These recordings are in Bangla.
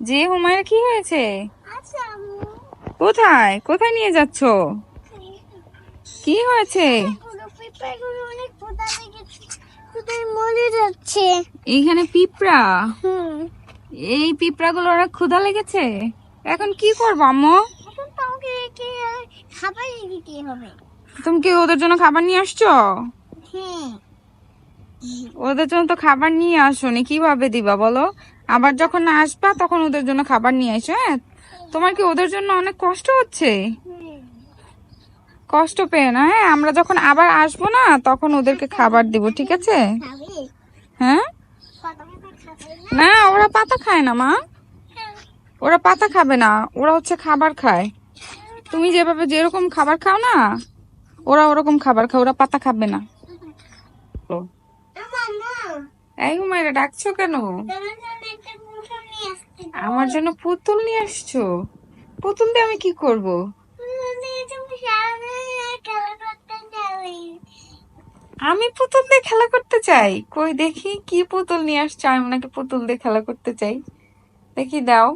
যে হুমায়রা কি হয়েছে? কোথায় কোথায় নিয়ে যাচ্ছ? কি হয়েছে? এইখানে পিঁপড়া? এই পিঁপড়াগুলো অনেক ক্ষুধা লেগেছে। এখন কি করবো আম্মু? তুমি কি ওদের জন্য খাবার নিয়ে আসছো? ওদের জন্য তো খাবার নিয়ে আসোনি, কিভাবে দিবা বলো? আবার যখন আসবা তখন ওদের জন্য খাবার নিয়ে আসো। হ্যাঁ, তোমার কি ওদের জন্য অনেক কষ্ট হচ্ছে? কষ্ট পেয়ে না, হ্যাঁ আমরা যখন আবার আসবো না তখন ওদেরকে খাবার দিব, ঠিক আছে? হ্যাঁ, না ওরা পাতা খায় না মা, ওরা পাতা খাবে না, ওরা হচ্ছে খাবার খায়। তুমি যেভাবে যেরকম খাবার খাও না, ওরা ওরকম খাবার খায়, ওরা পাতা খাবে না। এই হুমায়রা ডাকছো কেন? আমার জন্য পুতুল নিয়ে আসছো? পুতুল দিয়ে আমি কি করব? আমি পুতুল দিয়ে খেলা করতে চাই? কই দেখি কি পুতুল নিয়ে আসছো, আমি নাকি পুতুল দিয়ে খেলা করতে চাই। দেখি দাও।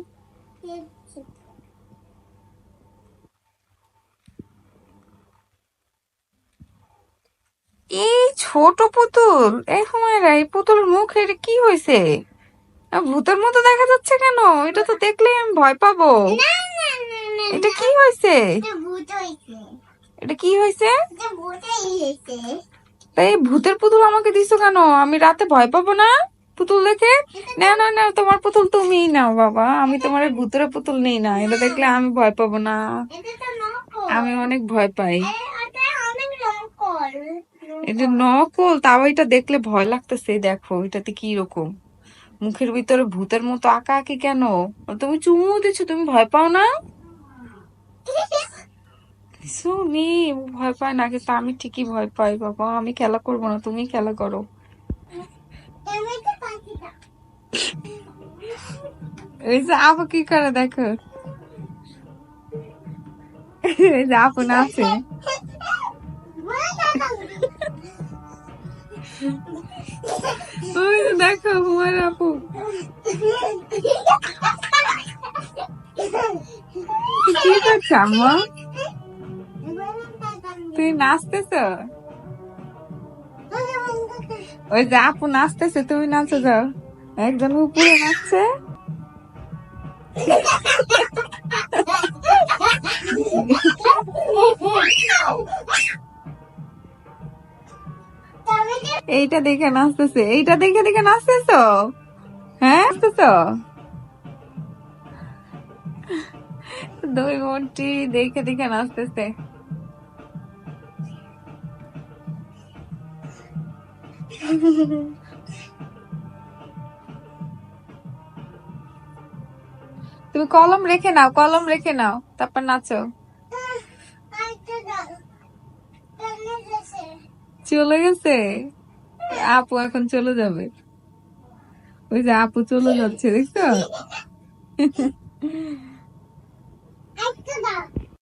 এই ছোট পুতুল? এই হুমায়রা, এই পুতুলের মুখের কি হয়েছে? ভূতের মতো দেখা যাচ্ছে কেন? এটা তো দেখলেই আমি ভয় পাবো। এটা কি হয়েছে? এটা কি হয়েছে? তাই ভূতের পুতুল আমাকে দিছো কেন? আমি রাতে ভয় পাবো না পুতুল দেখে? না না না, তোমার পুতুল তুমিই নাও বাবা, আমি তোমার এই ভূতের পুতুল নেই না, এটা দেখলে আমি ভয় পাবো না। আমি অনেক ভয় পাই। এটা নকল, তাও এটা দেখলে ভয় লাগতেছে। দেখো এটাতে কি রকম, মুখের ভিতরে ভূতের মতো আঁকা আঁকি কেন? তুমি চুমু দিচ্ছ, তুমি ভয় পাও না? সুমি ভয় পায় না, কিন্তু আমি ঠিকই ভয় পাই বাবা। আমি খেলা করবো না, তুমি খেলা করো। এই যে আপু কি করে দেখো, এই যে আপু নাচে। ওই যে দেখো হুমার আপু কি করছো আম্মু? তুই নাচতেছ? ওই যে আপু নাচতেছে, তুমি নাচো যাও। একজন উপরে নাচছে। এইটা দেখে নাচতেছে, এইটা দেখে দেখে নাচতেছ? হ্যাঁ নাচতেছ? দুই মূর্তি দেখে দেখে নাচতেছে। তুমি কলম রেখে নাও, কলম রেখে নাও, তারপর নাচো। চলে গেছে আপু, এখন চলে যাবে। ওই যে আপু চলে যাচ্ছে, দেখছো?